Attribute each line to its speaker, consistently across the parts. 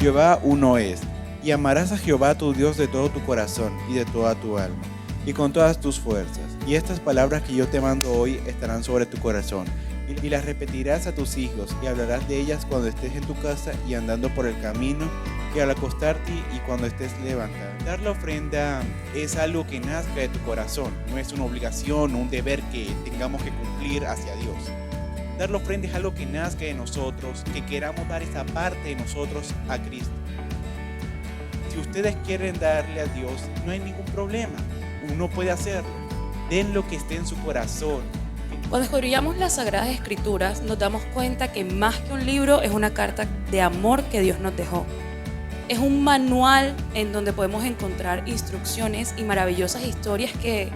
Speaker 1: Jehová uno es, y amarás a Jehová tu Dios de todo tu corazón y de toda tu alma, y con todas tus fuerzas. Y estas palabras que yo te mando hoy estarán sobre tu corazón, y las repetirás a tus hijos, y hablarás de ellas cuando estés en tu casa y andando por el camino, y al acostarte y cuando estés levantado. Dar la ofrenda es algo que nazca de tu corazón, no es una obligación o un deber que tengamos que cumplir hacia Dios. Dar la ofrenda es algo que nazca de nosotros, que queramos dar esa parte de nosotros a Cristo. Si ustedes quieren darle a Dios, no hay ningún problema, uno puede hacerlo. Den lo que esté en su corazón.
Speaker 2: Cuando estudiamos las Sagradas Escrituras, nos damos cuenta que más que un libro es una carta de amor que Dios nos dejó. Es un manual en donde podemos encontrar instrucciones y maravillosas historias que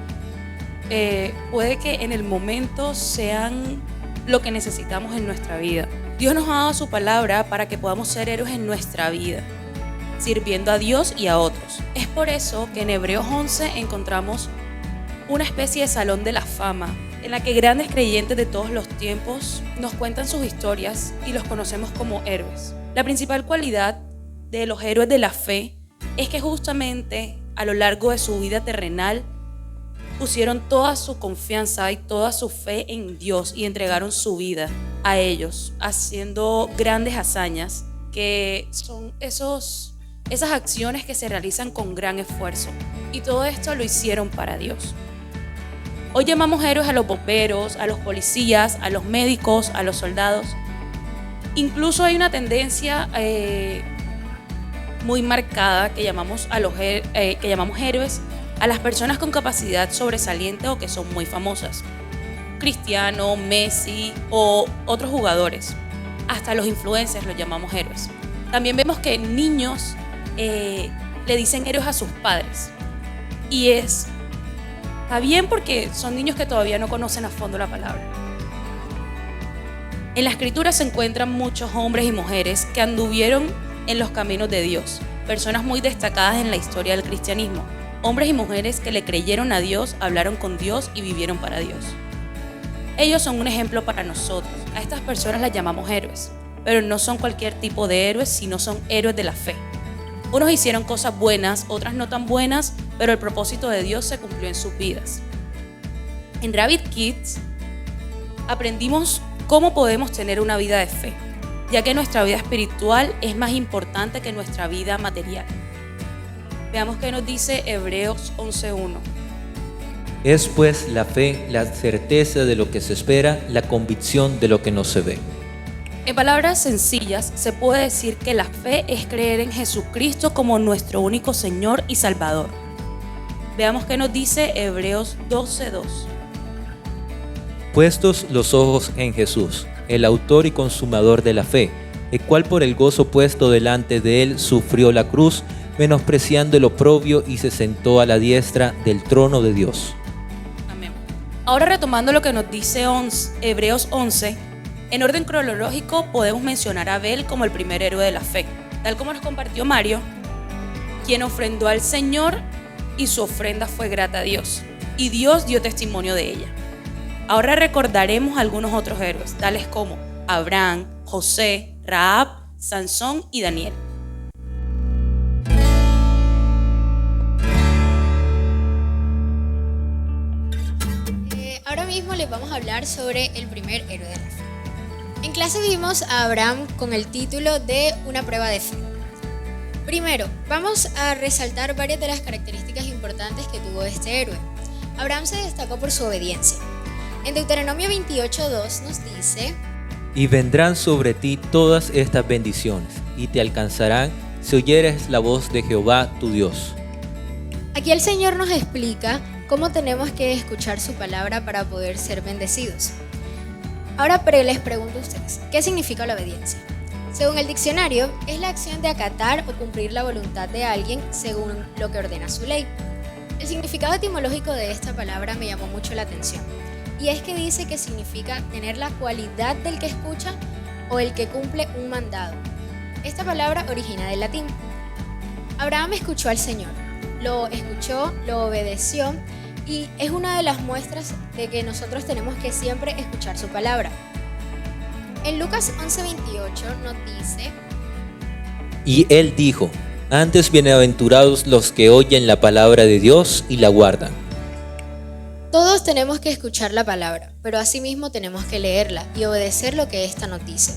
Speaker 2: puede que en el momento sean lo que necesitamos en nuestra vida. Dios nos ha dado su palabra para que podamos ser héroes en nuestra vida, sirviendo a Dios y a otros. Es por eso que en Hebreos 11 encontramos una especie de salón de la fama, en la que grandes creyentes de todos los tiempos nos cuentan sus historias y los conocemos como héroes. La principal cualidad de los héroes de la fe es que justamente a lo largo de su vida terrenal pusieron toda su confianza y toda su fe en Dios y entregaron su vida a ellos, haciendo grandes hazañas que son esas acciones que se realizan con gran esfuerzo, y todo esto lo hicieron para Dios. Hoy llamamos héroes a los bomberos, a los policías, a los médicos, a los soldados. Incluso hay una tendencia muy marcada que llamamos héroes a las personas con capacidad sobresaliente o que son muy famosas. Cristiano, Messi o otros jugadores. Hasta los influencers los llamamos héroes. También vemos que niños le dicen héroes a sus padres. Y está bien porque son niños que todavía no conocen a fondo la palabra. En la Escritura se encuentran muchos hombres y mujeres que anduvieron en los caminos de Dios, personas muy destacadas en la historia del cristianismo, hombres y mujeres que le creyeron a Dios, hablaron con Dios y vivieron para Dios. Ellos son un ejemplo para nosotros. A estas personas las llamamos héroes, pero no son cualquier tipo de héroes, sino son héroes de la fe. Unos hicieron cosas buenas, otras no tan buenas, pero el propósito de Dios se cumplió en sus vidas. En Rabbit Kids aprendimos cómo podemos tener una vida de fe, ya que nuestra vida espiritual es más importante que nuestra vida material. Veamos qué nos dice Hebreos 11:1.
Speaker 3: Es pues la fe, la certeza de lo que se espera, la convicción de lo que no se ve.
Speaker 2: En palabras sencillas, se puede decir que la fe es creer en Jesucristo como nuestro único Señor y Salvador. Veamos qué nos dice Hebreos 12:2.
Speaker 3: Puestos los ojos en Jesús, el autor y consumador de la fe, el cual por el gozo puesto delante de él sufrió la cruz, menospreciando el oprobio, y se sentó a la diestra del trono de Dios.
Speaker 2: Amén. Ahora, retomando lo que nos dice Hebreos 11, en orden cronológico podemos mencionar a Abel como el primer héroe de la fe, tal como nos compartió Mario, quien ofrendó al Señor y su ofrenda fue grata a Dios, y Dios dio testimonio de ella. Ahora recordaremos algunos otros héroes, tales como Abraham, José, Rahab, Sansón y Daniel.
Speaker 4: Ahora mismo les vamos a hablar sobre el primer héroe de la fe. En clase vimos a Abraham con el título de una prueba de fe. Primero, vamos a resaltar varias de las características importantes que tuvo este héroe. Abraham se destacó por su obediencia. En Deuteronomio 28:2 nos dice:
Speaker 3: Y vendrán sobre ti todas estas bendiciones, y te alcanzarán si oyeres la voz de Jehová tu Dios.
Speaker 4: Aquí el Señor nos explica cómo tenemos que escuchar su palabra para poder ser bendecidos. Ahora les pregunto a ustedes, ¿qué significa la obediencia? Según el diccionario, es la acción de acatar o cumplir la voluntad de alguien según lo que ordena su ley. El significado etimológico de esta palabra me llamó mucho la atención, y es que dice que significa tener la cualidad del que escucha o el que cumple un mandado. Esta palabra origina del latín. Abraham escuchó al Señor, lo escuchó, lo obedeció, y es una de las muestras de que nosotros tenemos que siempre escuchar su palabra. En Lucas 11:28 nos dice:
Speaker 3: Y él dijo: antes bienaventurados los que oyen la palabra de Dios y la guardan.
Speaker 4: Todos tenemos que escuchar la palabra, pero asimismo tenemos que leerla y obedecer lo que ésta nos dice.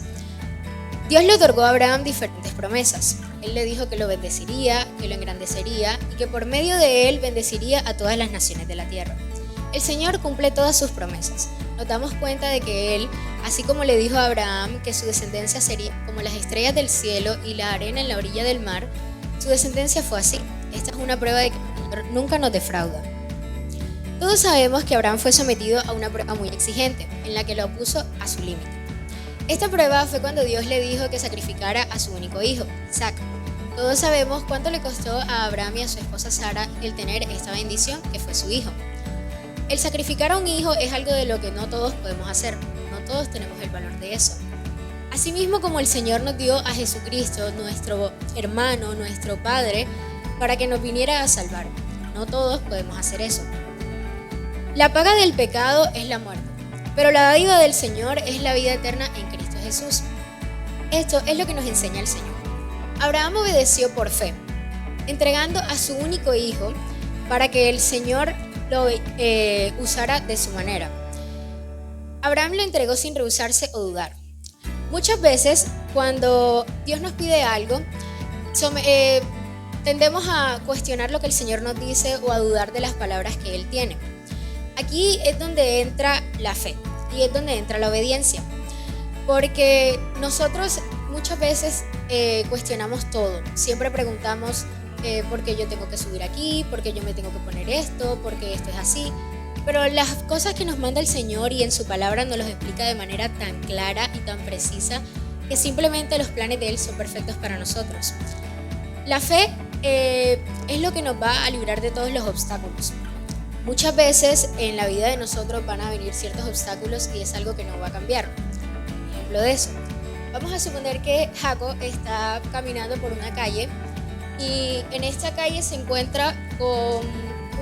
Speaker 4: Dios le otorgó a Abraham diferentes promesas. Él le dijo que lo bendeciría, que lo engrandecería y que por medio de él bendeciría a todas las naciones de la tierra. El Señor cumple todas sus promesas. Nos damos cuenta de que Él, así como le dijo a Abraham que su descendencia sería como las estrellas del cielo y la arena en la orilla del mar, su descendencia fue así. Esta es una prueba de que el Señor nunca nos defrauda. Todos sabemos que Abraham fue sometido a una prueba muy exigente, en la que lo puso a su límite. Esta prueba fue cuando Dios le dijo que sacrificara a su único hijo, Isaac. Todos sabemos cuánto le costó a Abraham y a su esposa Sara el tener esta bendición que fue su hijo. El sacrificar a un hijo es algo de lo que no todos podemos hacer, no todos tenemos el valor de eso. Asimismo como el Señor nos dio a Jesucristo, nuestro hermano, nuestro Padre, para que nos viniera a salvar, no todos podemos hacer eso. La paga del pecado es la muerte, pero la dádiva del Señor es la vida eterna en Cristo Jesús. Esto es lo que nos enseña el Señor. Abraham obedeció por fe, entregando a su único hijo para que el Señor lo usara de su manera. Abraham lo entregó sin rehusarse o dudar. Muchas veces, cuando Dios nos pide algo, tendemos a cuestionar lo que el Señor nos dice o a dudar de las palabras que Él tiene. Aquí es donde entra la fe y es donde entra la obediencia, porque nosotros muchas veces cuestionamos todo, siempre preguntamos por qué yo tengo que subir aquí, por qué yo me tengo que poner esto, por qué esto es así, pero las cosas que nos manda el Señor y en su palabra nos los explica de manera tan clara y tan precisa que simplemente los planes de Él son perfectos para nosotros. La fe es lo que nos va a librar de todos los obstáculos. Muchas veces en la vida de nosotros van a venir ciertos obstáculos y es algo que no va a cambiar. Ejemplo de eso. Vamos a suponer que Jaco está caminando por una calle y en esta calle se encuentra con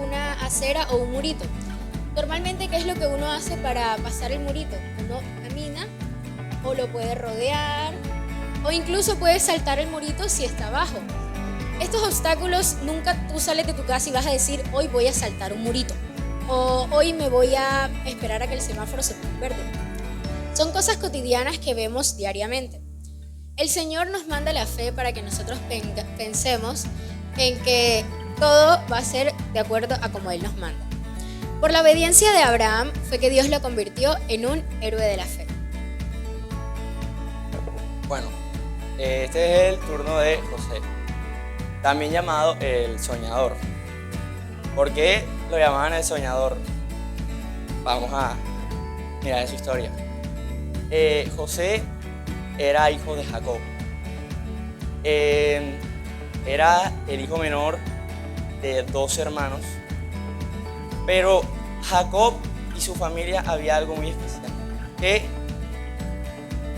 Speaker 4: una acera o un murito. Normalmente, ¿qué es lo que uno hace para pasar el murito? Uno camina o lo puede rodear o incluso puede saltar el murito si está abajo. Estos obstáculos nunca tú sales de tu casa y vas a decir hoy voy a saltar un murito o hoy me voy a esperar a que el semáforo se ponga verde. Son cosas cotidianas que vemos diariamente. El Señor nos manda la fe para que nosotros pensemos en que todo va a ser de acuerdo a como Él nos manda. Por la obediencia de Abraham fue que Dios lo convirtió en un héroe de la fe.
Speaker 5: Bueno, este es el turno de José, también llamado el soñador. ¿Por qué lo llamaban el soñador? Vamos a mirar su historia. José era hijo de Jacob. Era el hijo menor de 2 hermanos. Pero Jacob y su familia había algo muy especial, que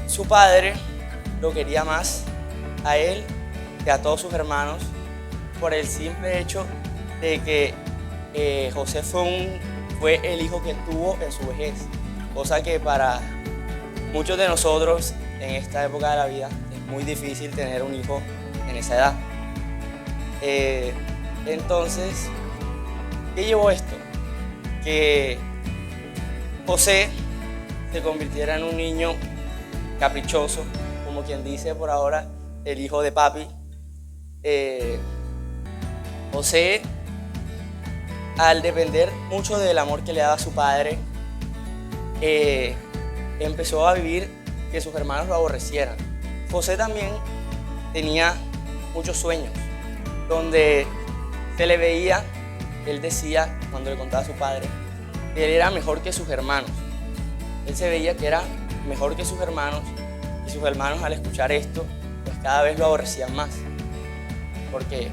Speaker 5: su padre lo quería más a él que a todos sus hermanos por el simple hecho de que José fue el hijo que tuvo en su vejez, cosa que para muchos de nosotros en esta época de la vida es muy difícil tener un hijo en esa edad. Entonces, ¿qué llevó esto? Que José se convirtiera en un niño caprichoso, como quien dice por ahora, el hijo de papi. José, al depender mucho del amor que le daba su padre, empezó a vivir que sus hermanos lo aborrecieran. José también tenía muchos sueños, donde se le veía, él decía, cuando le contaba a su padre, que él era mejor que sus hermanos. Él se veía que era mejor que sus hermanos, y sus hermanos al escuchar esto, pues cada vez lo aborrecían más. Porque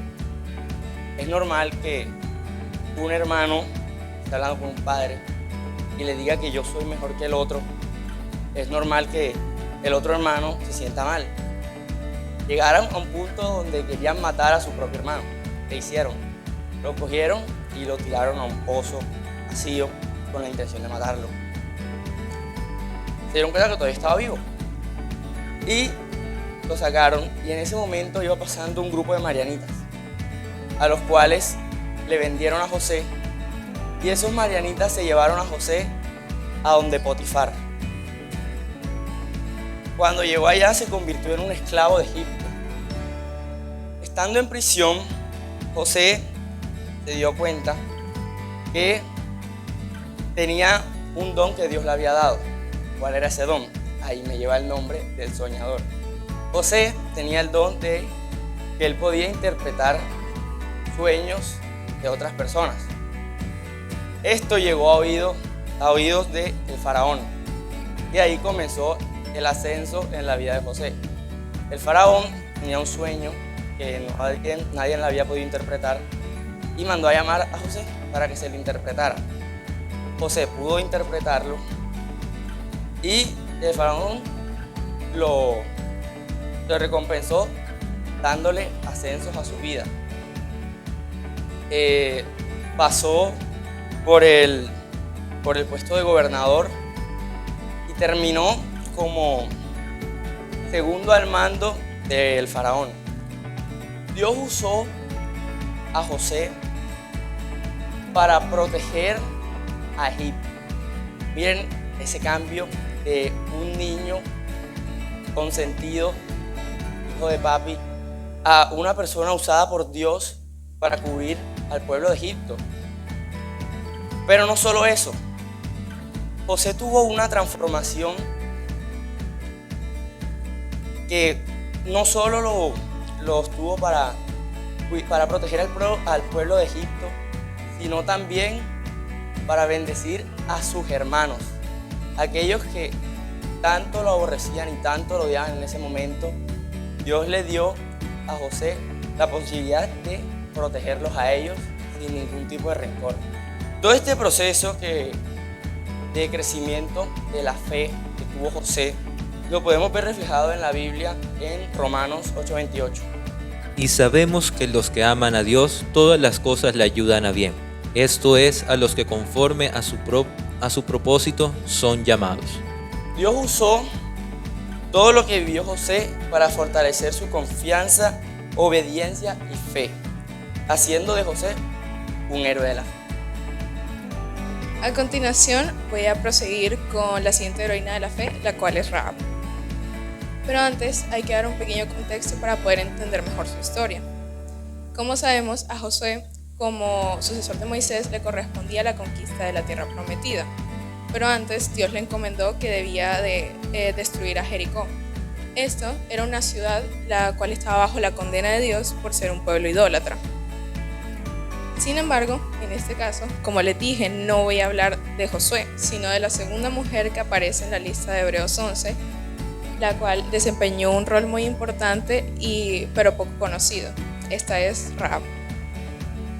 Speaker 5: es normal que un hermano esté hablando con un padre y le diga que yo soy mejor que el otro. Es normal que el otro hermano se sienta mal. Llegaron a un punto donde querían matar a su propio hermano. ¿Qué hicieron? Lo cogieron y lo tiraron a un pozo vacío con la intención de matarlo. Se dieron cuenta que todavía estaba vivo. Y lo sacaron y en ese momento iba pasando un grupo de marianitas, a los cuales le vendieron a José, y esos marianitas se llevaron a José a donde Potifar. Cuando llegó allá se convirtió en un esclavo de Egipto. Estando en prisión, José se dio cuenta que tenía un don que Dios le había dado. ¿Cuál era ese don? Ahí me lleva el nombre del soñador. José tenía el don de que él podía interpretar sueños de otras personas. Esto llegó a oídos del faraón, y ahí comenzó el ascenso en la vida de José. El faraón tenía un sueño que nadie le había podido interpretar y mandó a llamar a José para que se lo interpretara. José pudo interpretarlo y el faraón lo recompensó dándole ascensos a su vida. Pasó por el puesto de gobernador y terminó como segundo al mando del faraón. Dios usó a José para proteger a Egipto. Miren ese cambio de un niño consentido, hijo de papi, a una persona usada por Dios para cubrir al pueblo de Egipto. Pero no solo eso, José tuvo una transformación que no solo lo tuvo para proteger al pueblo de Egipto, sino también para bendecir a sus hermanos, aquellos que tanto lo aborrecían y tanto lo odiaban en ese momento. Dios le dio a José la posibilidad de protegerlos a ellos sin ningún tipo de rencor. Todo este proceso de crecimiento de la fe que tuvo José lo podemos ver reflejado en la Biblia en Romanos 8:28.
Speaker 3: Y sabemos que los que aman a Dios, todas las cosas le ayudan a bien. Esto es, a los que conforme a su propósito son llamados.
Speaker 5: Dios usó todo lo que vivió José para fortalecer su confianza, obediencia y fe, haciendo de José un héroe de la fe.
Speaker 6: A continuación voy a proseguir con la siguiente heroína de la fe, la cual es Rahab. Pero antes hay que dar un pequeño contexto para poder entender mejor su historia. Como sabemos, a Josué, como sucesor de Moisés, le correspondía la conquista de la tierra prometida. Pero antes Dios le encomendó que debía de destruir a Jericó. Esto era una ciudad la cual estaba bajo la condena de Dios por ser un pueblo idólatra. Sin embargo, en este caso, como les dije, no voy a hablar de Josué, sino de la segunda mujer que aparece en la lista de Hebreos 11, la cual desempeñó un rol muy importante pero poco conocido. Esta es Rahab.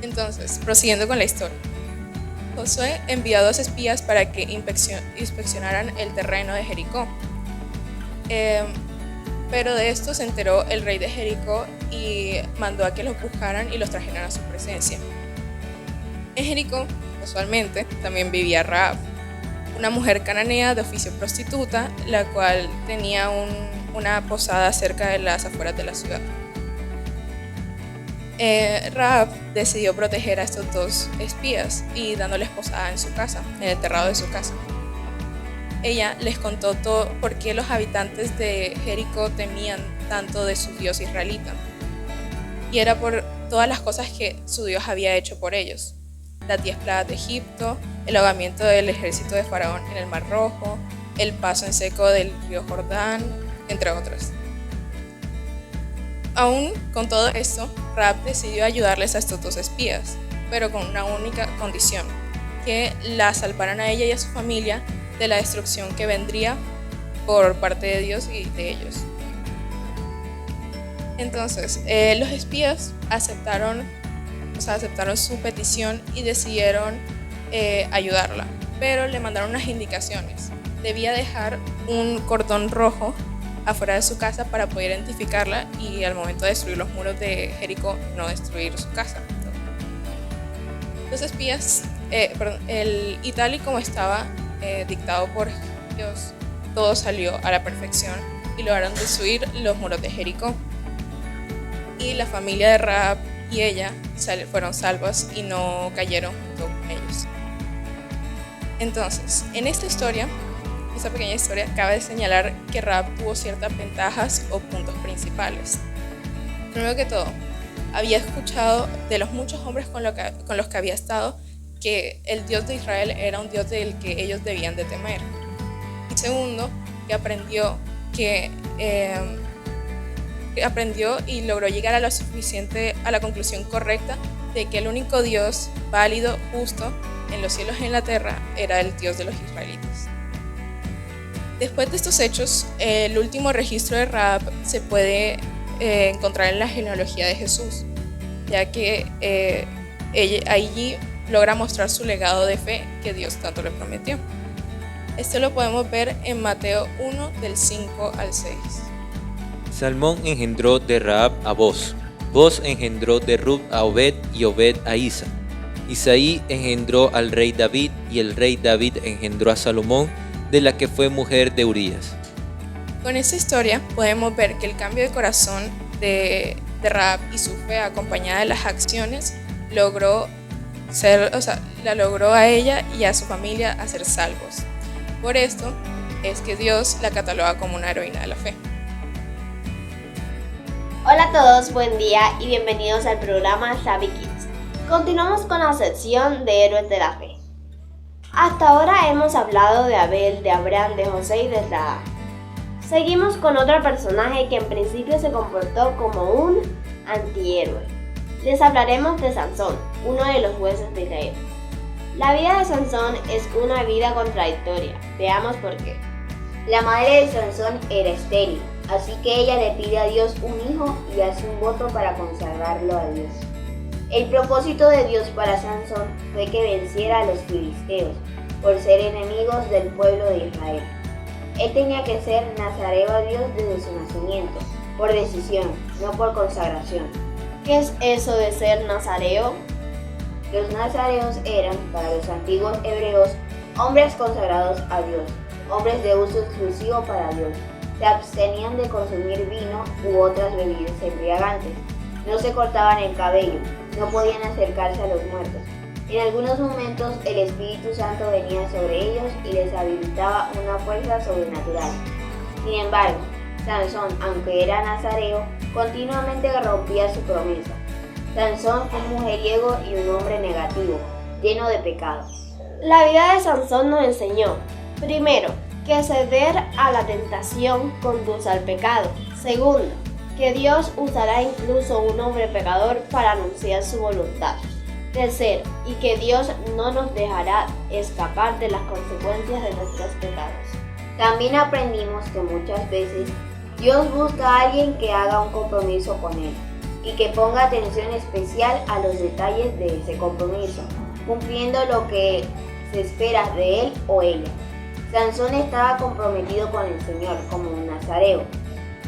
Speaker 6: Entonces, prosiguiendo con la historia. Josué envió a 2 espías para que inspeccionaran el terreno de Jericó. Pero de esto se enteró el rey de Jericó y mandó a que los buscaran y los trajeran a su presencia. En Jericó, casualmente, también vivía Rahab, una mujer cananea de oficio prostituta, la cual tenía una posada cerca de las afueras de la ciudad. Rahab decidió proteger a estos 2 espías y dándoles posada en su casa, en el terrado de su casa. Ella les contó todo por qué los habitantes de Jericó temían tanto de su Dios israelita. Y era por todas las cosas que su Dios había hecho por ellos. Las 10 plagas de Egipto, el ahogamiento del ejército de Faraón en el Mar Rojo, el paso en seco del río Jordán, entre otras. Aún con todo esto, Rahab decidió ayudarles a estos 2 espías, pero con una única condición, que la salvaran a ella y a su familia de la destrucción que vendría por parte de Dios y de ellos. Entonces, los espías aceptaron su petición y decidieron ayudarla, pero le mandaron unas indicaciones. Debía dejar un cordón rojo afuera de su casa para poder identificarla y al momento de destruir los muros de Jericó no destruir su casa. Los espías, y tal y como estaba dictado por Dios, todo salió a la perfección y lograron destruir los muros de Jericó. Y la familia de Rahab y ella fueron salvas y no cayeron junto con ellos. Entonces, en esta pequeña historia, cabe señalar que Rahab tuvo ciertas ventajas o puntos principales. Primero que todo, había escuchado de los muchos hombres con los que había estado que el Dios de Israel era un Dios del que ellos debían de temer. Y segundo, que aprendió y logró llegar a la conclusión correcta de que el único Dios válido, justo, en los cielos y en la tierra, era el Dios de los israelitas. Después de estos hechos, el último registro de Rahab se puede encontrar en la genealogía de Jesús, ya que allí logra mostrar su legado de fe que Dios tanto le prometió. Esto lo podemos ver en Mateo 1, del 5 al 6.
Speaker 3: Salmón engendró de Rahab a Boz. Boz engendró de Rut a Obed y Obed a Isa. Isaí engendró al rey David y el rey David engendró a Salomón, de la que fue mujer de Urías.
Speaker 6: Con esta historia podemos ver que el cambio de corazón de Rahab y su fe acompañada de las acciones logró a ella y a su familia a ser salvos. Por esto es que Dios la cataloga como una heroína de la fe.
Speaker 7: Hola a todos, buen día y bienvenidos al programa Xavi Kids. Continuamos con la sección de héroes de la fe. Hasta ahora hemos hablado de Abel, de Abraham, de José y de Rahab. Seguimos con otro personaje que en principio se comportó como un antihéroe. Les hablaremos de Sansón, uno de los jueces de Israel. La vida de Sansón es una vida contradictoria. Veamos por qué.
Speaker 8: La madre de Sansón era estéril, así que ella le pide a Dios un hijo y hace un voto para consagrarlo a Dios. El propósito de Dios para Sansón fue que venciera a los filisteos, por ser enemigos del pueblo de Israel. Él tenía que ser nazareo a Dios desde su nacimiento, por decisión, no por consagración.
Speaker 7: ¿Qué es eso de ser nazareo?
Speaker 8: Los nazareos eran, para los antiguos hebreos, hombres consagrados a Dios, hombres de uso exclusivo para Dios. Se abstenían de consumir vino u otras bebidas embriagantes. No se cortaban el cabello, no podían acercarse a los muertos. En algunos momentos el Espíritu Santo venía sobre ellos y les habilitaba una fuerza sobrenatural. Sin embargo, Sansón, aunque era nazareo, continuamente rompía su promesa. Sansón fue un mujeriego y un hombre negativo, lleno de pecado.
Speaker 7: La vida de Sansón nos enseñó, primero, que ceder a la tentación conduce al pecado. Segundo, que Dios usará incluso un hombre pecador para anunciar su voluntad. Tercero, y que Dios no nos dejará escapar de las consecuencias de nuestros pecados.
Speaker 8: También aprendimos que muchas veces Dios busca a alguien que haga un compromiso con Él y que ponga atención especial a los detalles de ese compromiso, cumpliendo lo que se espera de él o ella. Sansón estaba comprometido con el Señor como un nazareo.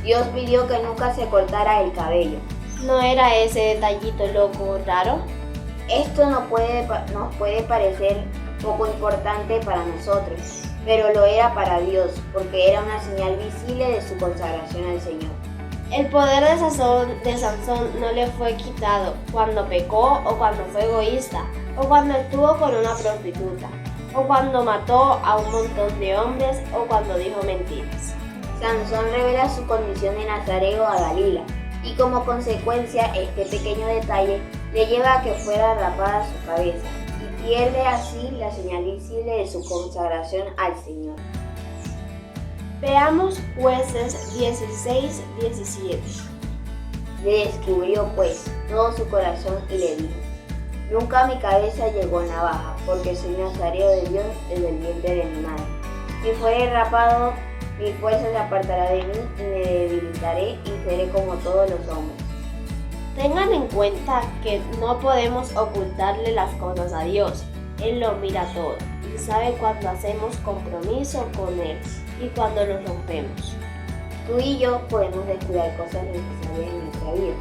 Speaker 8: Dios pidió que nunca se cortara el cabello.
Speaker 7: ¿No era ese detallito loco raro?
Speaker 8: Esto nos puede parecer poco importante para nosotros, pero lo era para Dios, porque era una señal visible de su consagración al Señor.
Speaker 7: El poder de Sansón no le fue quitado cuando pecó o cuando fue egoísta, o cuando estuvo con una prostituta, o cuando mató a un montón de hombres, o cuando dijo mentiras.
Speaker 8: Sansón revela su condición de nazareo a Dalila, y como consecuencia este pequeño detalle le lleva a que fuera rapada su cabeza, y pierde así la señal visible de su consagración al Señor.
Speaker 7: Veamos Jueces 16-17.
Speaker 8: Le descubrió pues todo su corazón y le dijo: nunca a mi cabeza llegó navaja, porque soy nazareo de Dios desde el vientre de mi madre. Si fuere rapado, mi fuerza se apartará de mí y me debilitaré y seré como todos los hombres.
Speaker 7: Tengan en cuenta que no podemos ocultarle las cosas a Dios. Él lo mira todo y sabe cuando hacemos compromiso con Él y cuando los rompemos.
Speaker 8: Tú y yo podemos descuidar cosas necesarias en nuestra vida,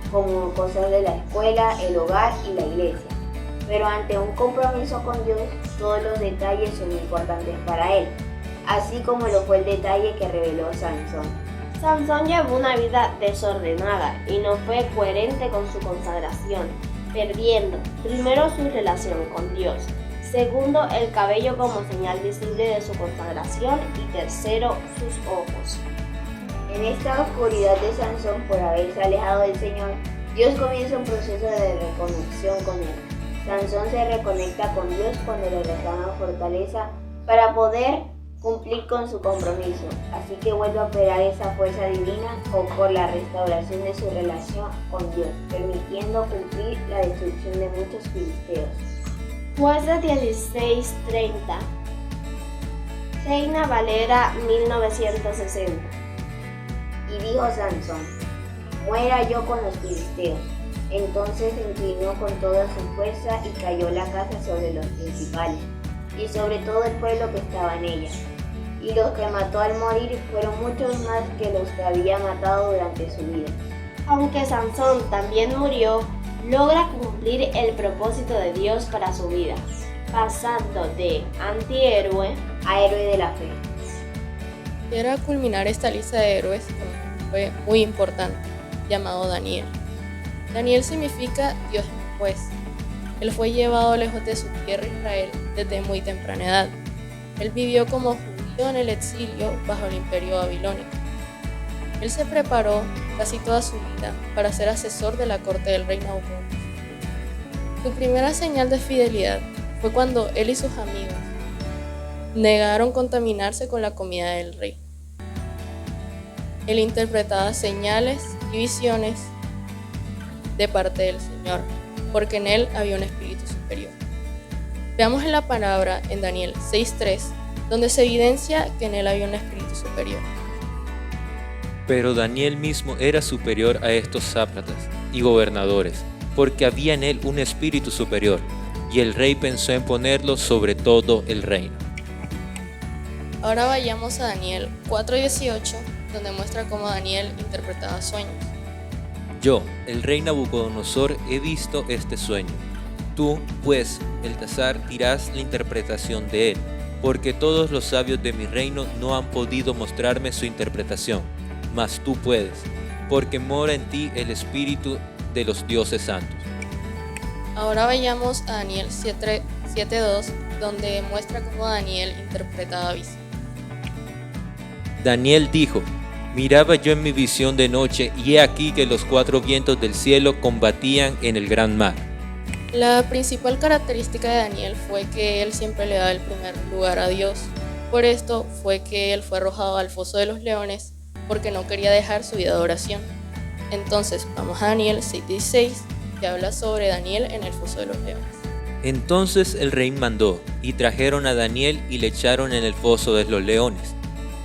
Speaker 8: como cosas de la escuela, el hogar y la iglesia. Pero ante un compromiso con Dios, todos los detalles son importantes para Él, así como lo fue el detalle que reveló Sansón.
Speaker 7: Sansón llevó una vida desordenada y no fue coherente con su consagración, perdiendo primero su relación con Dios, segundo el cabello como señal visible de su consagración y tercero sus ojos.
Speaker 8: En esta oscuridad de Sansón por haberse alejado del Señor, Dios comienza un proceso de reconexión con él. Sansón se reconecta con Dios cuando le reclama fortaleza para poder cumplir con su compromiso, así que vuelve a operar esa fuerza divina o por la restauración de su relación con Dios, permitiendo cumplir la destrucción de muchos filisteos.
Speaker 7: Jueces 16:30. Reina Valera 1960.
Speaker 8: Y dijo Sansón: muera yo con los filisteos. Entonces se inclinó con toda su fuerza y cayó la casa sobre los principales y sobre todo el pueblo que estaba en ella. Y los que mató al morir fueron muchos más que los que había matado durante su vida.
Speaker 7: Aunque Sansón también murió, logra cumplir el propósito de Dios para su vida, pasando de antihéroe
Speaker 8: a héroe de la fe.
Speaker 6: Quiero culminar esta lista de héroes con un fue muy importante, llamado Daniel. Daniel significa Dios es mi juez. Él fue llevado lejos de su tierra Israel desde muy temprana edad. Él vivió como judío en el exilio bajo el imperio babilónico. Él se preparó casi toda su vida para ser asesor de la corte del rey Nabucodonosor. Su primera señal de fidelidad fue cuando él y sus amigos negaron contaminarse con la comida del rey. Él interpretaba señales y visiones de parte del Señor, porque en él había un espíritu superior. Veamos en la palabra en Daniel 6:3, donde se evidencia que en él había un espíritu superior.
Speaker 3: Pero Daniel mismo era superior a estos sátrapas y gobernadores, porque había en él un espíritu superior, y el rey pensó en ponerlo sobre todo el reino.
Speaker 6: Ahora vayamos a Daniel 4:18, donde muestra cómo Daniel interpretaba sueños.
Speaker 3: Yo, el rey Nabucodonosor, he visto este sueño. Tú, pues, Beltasar, dirás la interpretación de él, porque todos los sabios de mi reino no han podido mostrarme su interpretación, mas tú puedes, porque mora en ti el espíritu de los dioses santos.
Speaker 6: Ahora vayamos a Daniel 7:2, donde muestra cómo Daniel interpretaba visión.
Speaker 3: Daniel dijo: miraba yo en mi visión de noche, y he aquí que los 4 vientos del cielo combatían en el gran mar.
Speaker 6: La principal característica de Daniel fue que él siempre le daba el primer lugar a Dios. Por esto fue que él fue arrojado al foso de los leones, porque no quería dejar su vida de oración. Entonces vamos a Daniel 6:16, que habla sobre Daniel en el foso de los leones.
Speaker 3: Entonces el rey mandó, y trajeron a Daniel y le echaron en el foso de los leones.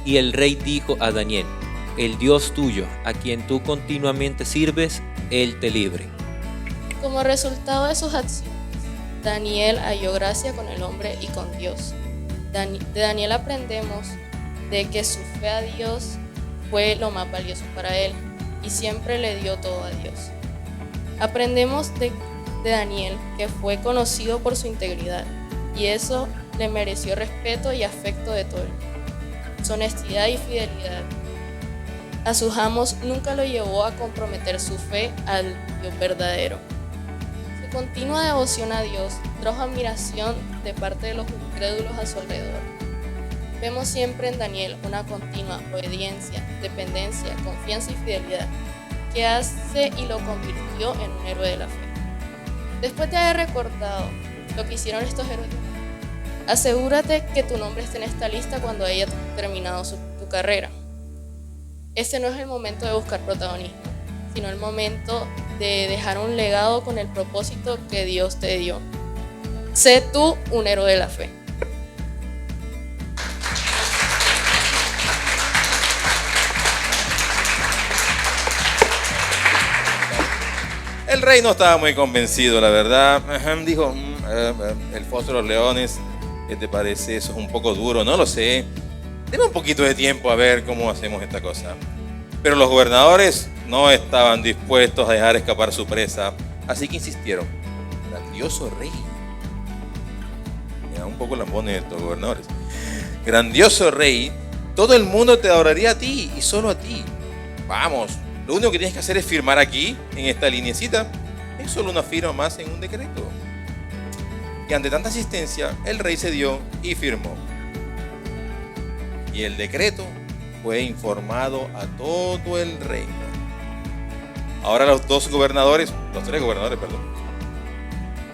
Speaker 3: Y el rey dijo a Daniel: el Dios tuyo, a quien tú continuamente sirves, él te libre.
Speaker 6: Como resultado de sus acciones, Daniel halló gracia con el hombre y con Dios. De Daniel aprendemos de que su fe a Dios fue lo más valioso para él y siempre le dio todo a Dios. Aprendemos de Daniel que fue conocido por su integridad y eso le mereció respeto y afecto de todo el mundo. Su honestidad y fidelidad a sus amos nunca lo llevó a comprometer su fe al Dios verdadero. Su continua devoción a Dios trajo admiración de parte de los incrédulos a su alrededor. Vemos siempre en Daniel una continua obediencia, dependencia, confianza y fidelidad que hace y lo convirtió en un héroe de la fe. Después de haber recordado lo que hicieron estos héroes, asegúrate que tu nombre esté en esta lista cuando haya terminado tu carrera. Este no es el momento de buscar protagonismo, sino el momento de dejar un legado con el propósito que Dios te dio. Sé tú un héroe de la fe.
Speaker 9: El rey no estaba muy convencido, la verdad. Dijo: el foso de los leones, ¿qué te parece? Eso es un poco duro, no lo sé. Deme un poquito de tiempo a ver cómo hacemos esta cosa. Pero los gobernadores no estaban dispuestos a dejar escapar su presa, así que insistieron: grandioso rey. Me da un poco lambones estos gobernadores. Grandioso rey, todo el mundo te adoraría a ti y solo a ti. vamos, lo único que tienes que hacer es firmar aquí, en esta linecita. Es solo una firma más en un decreto. Y ante tanta insistencia, el rey cedió y firmó. Y el decreto fue informado a todo el reino. Ahora los tres gobernadores,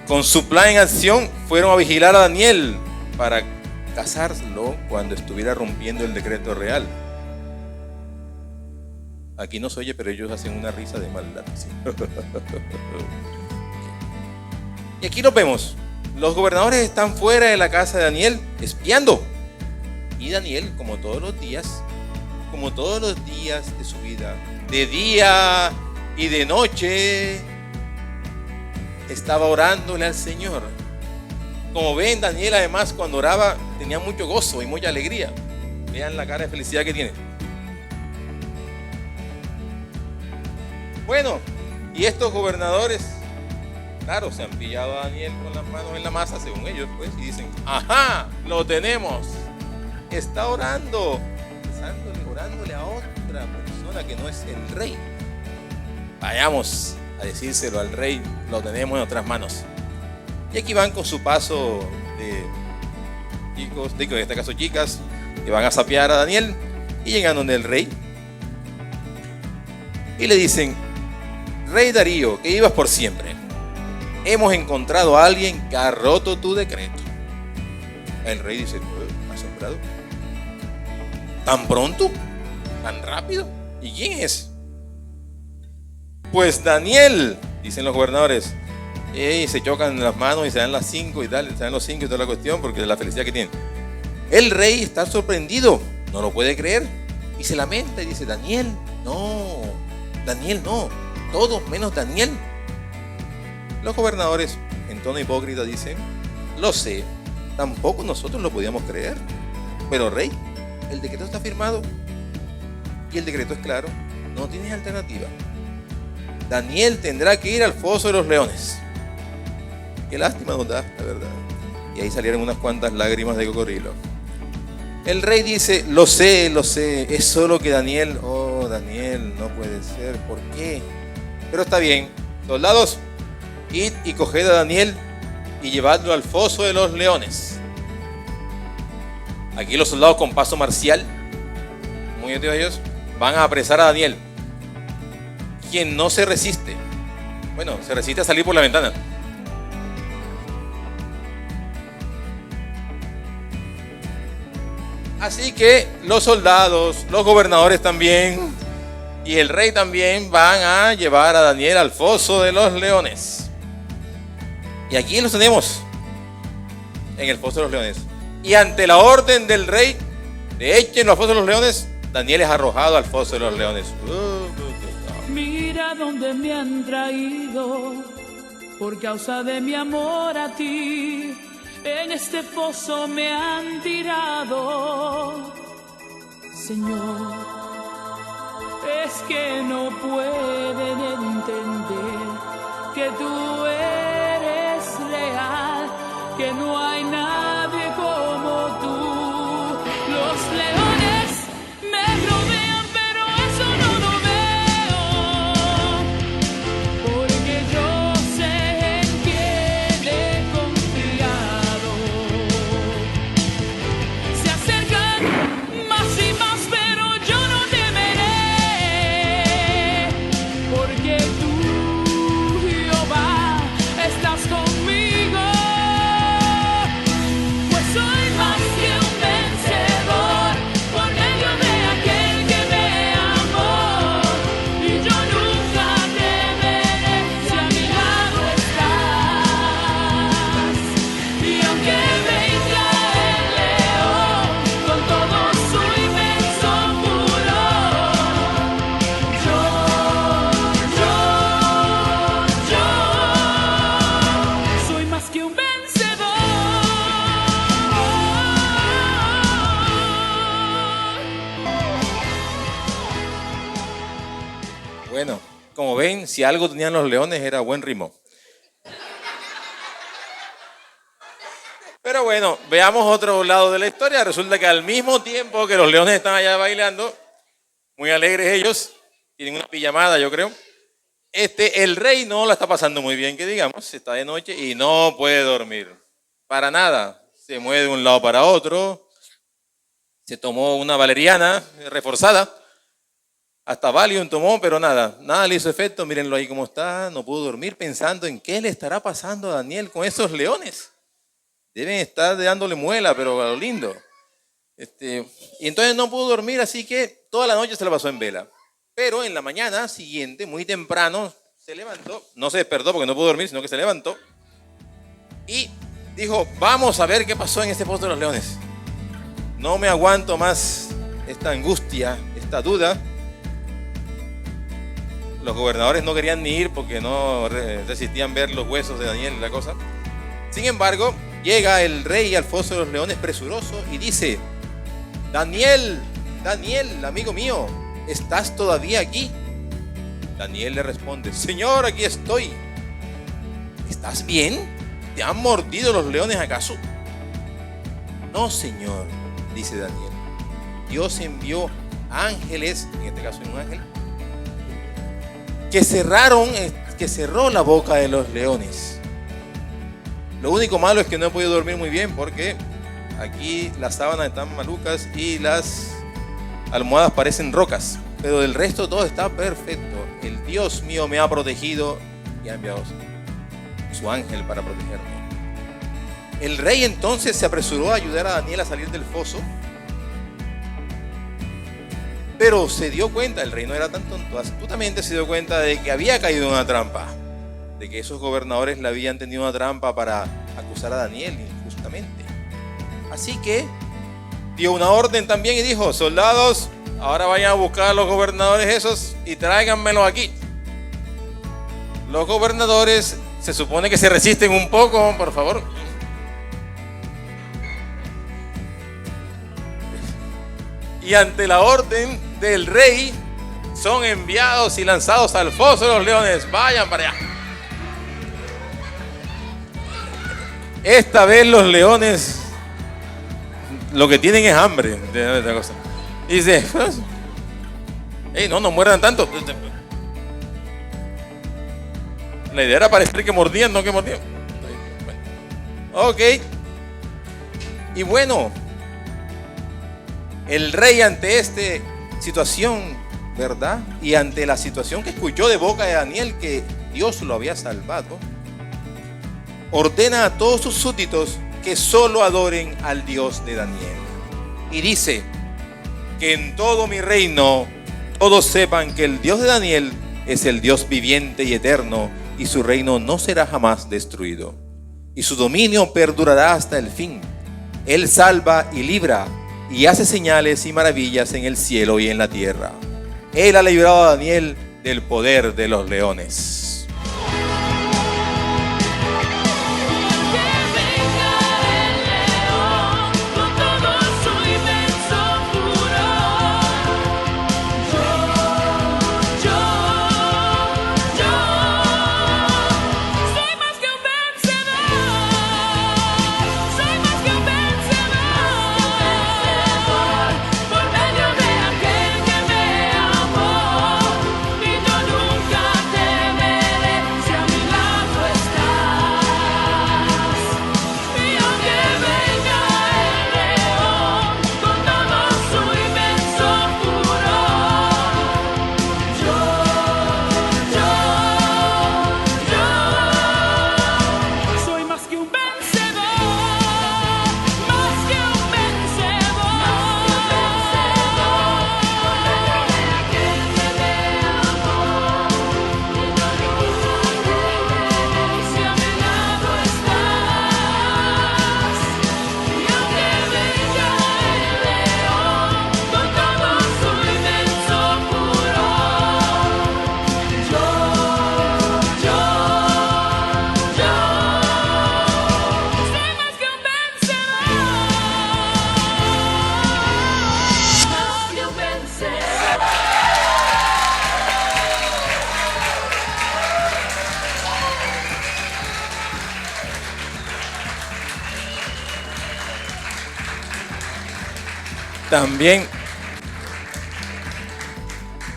Speaker 9: con su plan en acción, fueron a vigilar a Daniel para cazarlo cuando estuviera rompiendo el decreto real. Aquí no se oye, pero ellos hacen una risa de maldad. ¿Sí? Y aquí lo vemos. Los gobernadores están fuera de la casa de Daniel, espiando. Y Daniel, como todos los días de su vida, de día y de noche, estaba orándole al Señor. Como ven, Daniel además cuando oraba tenía mucho gozo y mucha alegría. Vean la cara de felicidad que tiene. Bueno, y estos gobernadores, claro, se han pillado a Daniel con las manos en la masa, según ellos, pues, y dicen, ¡ajá! ¡Lo tenemos! Está orando, orándole a otra persona que no es el rey. Vayamos a decírselo al rey, lo tenemos en otras manos. Y aquí van con su paso de chicos, en este caso chicas, que van a sapear a Daniel y llegan donde el rey. Y le dicen, Rey Darío, que vivas por siempre, hemos encontrado a alguien que ha roto tu decreto. El rey dice, asombrado, ¿tan pronto? ¿Tan rápido? ¿Y quién es? Pues Daniel, dicen los gobernadores. Y se chocan las manos y se dan las 5 y tal, se dan los 5 y toda la cuestión porque es la felicidad que tienen. El rey está sorprendido, no lo puede creer y se lamenta y dice, Daniel no, todos menos Daniel. Los gobernadores en tono hipócrita dicen, lo sé, tampoco nosotros lo podíamos creer, pero rey, el decreto está firmado y el decreto es claro, no tienes alternativa. Daniel tendrá que ir al foso de los leones. Qué lástima nos da, la verdad. Y ahí salieron unas cuantas lágrimas de cocodrilo. El rey dice, lo sé, es solo que Daniel, Daniel, no puede ser, ¿por qué? Pero está bien, soldados, id y coged a Daniel y llevadlo al foso de los leones. Aquí los soldados con paso marcial, muy atentos a ellos, van a apresar a Daniel. Quien no se resiste, se resiste a salir por la ventana. Así que los soldados, los gobernadores también y el rey también van a llevar a Daniel al foso de los leones. Y aquí los tenemos en el foso de los leones. Y ante la orden del rey de échenlo al foso de los leones, Daniel es arrojado al foso de los leones.
Speaker 10: Mira dónde me han traído por causa de mi amor a ti. En este foso me han tirado, Señor. Es que no pueden entender que tú eres real, que no hay nadie como tú. Los leones me rodean, pero eso no lo veo, porque yo sé en quién he confiado. Se acercan más y más, pero yo no temeré, porque tú, Jehová, estás conmigo. Pues soy más que un vencedor por medio de aquel que me amó, y yo nunca temeré si a mi lado estás. Y aunque venga el león con todo su inmenso furor, yo soy más que un vencedor.
Speaker 9: Bueno, como ven, si algo tenían los leones era buen ritmo. Pero bueno, veamos otro lado de la historia. Resulta que al mismo tiempo que los leones están allá bailando, muy alegres ellos, tienen una pijamada, yo creo. El rey no la está pasando muy bien, que digamos, está de noche y no puede dormir. Para nada. Se mueve de un lado para otro. Se tomó una valeriana reforzada. Hasta Valium tomó, pero nada le hizo efecto. Mírenlo ahí cómo está. No pudo dormir pensando en qué le estará pasando a Daniel con esos leones. Deben estar dándole muela, pero a lo lindo. Y entonces no pudo dormir, así que toda la noche se la pasó en vela. Pero en la mañana siguiente, muy temprano, se levantó. No se despertó porque no pudo dormir, sino que se levantó. Y dijo, vamos a ver qué pasó en este pozo de los leones. No me aguanto más esta angustia, esta duda. Los gobernadores no querían ni ir porque no resistían ver los huesos de Daniel y la cosa. Sin embargo, llega el rey al foso de los leones presuroso y dice, Daniel, amigo mío, ¿estás todavía aquí? Daniel le responde, Señor, aquí estoy. ¿Estás bien? ¿Te han mordido los leones acaso? No, Señor, dice Daniel. Dios envió ángeles, en este caso un ángel, que cerró la boca de los leones. Lo único malo es que no he podido dormir muy bien porque aquí las sábanas están malucas y las almohadas parecen rocas. Pero del resto todo está perfecto. El Dios mío me ha protegido y ha enviado su ángel para protegerme. El rey entonces se apresuró a ayudar a Daniel a salir del foso. Pero se dio cuenta, el rey no era tan tonto, astutamente se dio cuenta de que había caído en una trampa. De que esos gobernadores le habían tenido una trampa para acusar a Daniel injustamente. Así que dio una orden también y dijo, soldados, ahora vayan a buscar a los gobernadores esos y tráiganmelos aquí. Los gobernadores se supone que se resisten un poco, por favor. Y ante la orden del rey son enviados y lanzados al foso de los leones. Vayan para allá. Esta vez los leones lo que tienen es hambre de esta cosa. Y dice, hey, no muerdan tanto. La idea era parecer que mordían, no que mordían. Ok. Y bueno, el rey ante esta situación, ¿verdad? Y ante la situación que escuchó de boca de Daniel que Dios lo había salvado, ordena a todos sus súbditos que solo adoren al Dios de Daniel. Y dice que en todo mi reino todos sepan que el Dios de Daniel es el Dios viviente y eterno, y su reino no será jamás destruido, y su dominio perdurará hasta el fin. Él salva y libra, y hace señales y maravillas en el cielo y en la tierra. Él ha librado a Daniel del poder de los leones.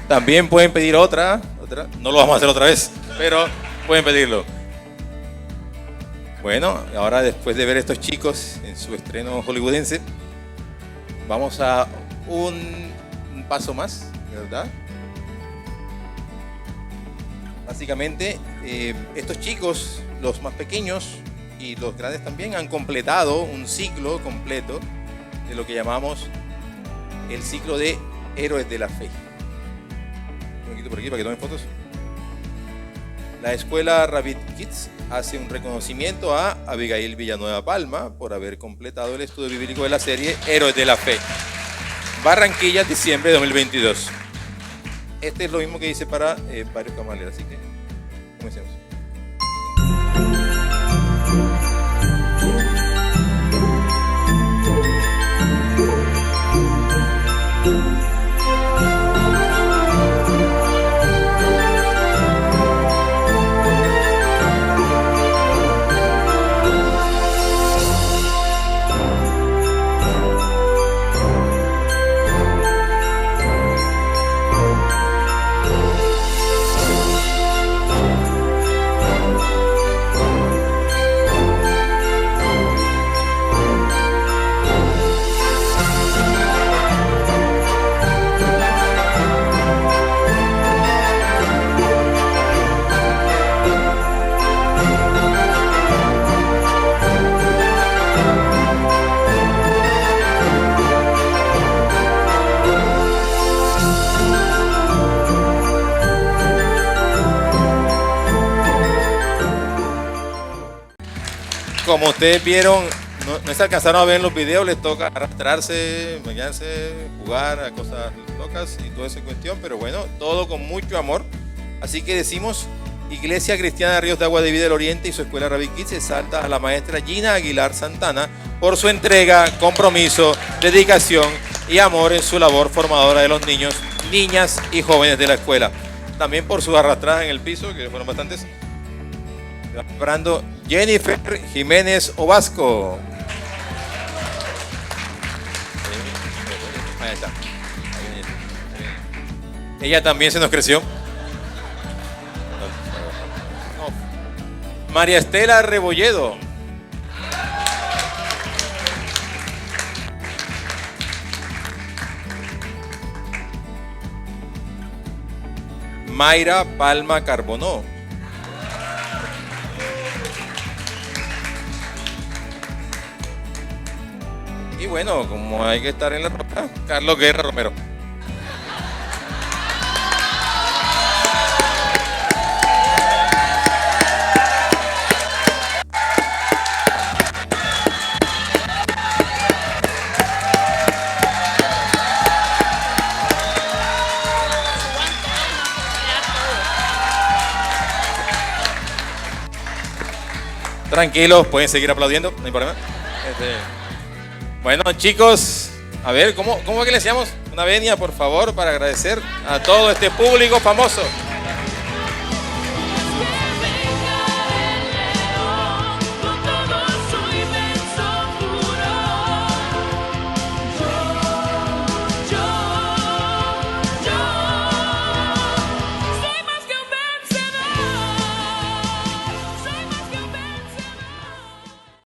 Speaker 9: También pueden pedir otra. No lo vamos a hacer otra vez, pero pueden pedirlo. Bueno, ahora después de ver a estos chicos en su estreno hollywoodense, vamos a un paso más, ¿verdad? Básicamente, estos chicos, los más pequeños y los grandes también, han completado un ciclo completo de lo que llamamos el ciclo de Héroes de la Fe. Me quito por aquí para que tomen fotos. La escuela Rabbit Kids hace un reconocimiento a Abigail Villanueva Palma por haber completado el estudio bíblico de la serie Héroes de la Fe. Barranquilla, diciembre de 2022. Este es lo mismo que hice para varios camaleros, así que comencemos. Como ustedes vieron, no se alcanzaron a ver en los videos, les toca arrastrarse, bañarse, jugar a cosas locas y toda esa cuestión, pero bueno, todo con mucho amor. Así que decimos, Iglesia Cristiana Ríos de Agua de Vida del Oriente y su escuela Rabbit Kids exalta a la maestra Gina Aguilar Santana por su entrega, compromiso, dedicación y amor en su labor formadora de los niños, niñas y jóvenes de la escuela. También por sus arrastradas en el piso, que fueron bastantes. Brando Jennifer Jiménez Obasco. Ahí está. Ella también se nos creció. María Estela Rebolledo. Mayra Palma Carbonó. Y bueno, como hay que estar en la ropa, Carlos Guerra Romero. Tranquilos, pueden seguir aplaudiendo, no hay problema. Bueno, chicos, a ver, ¿cómo es que le decíamos? Una venia, por favor, para agradecer a todo este público famoso.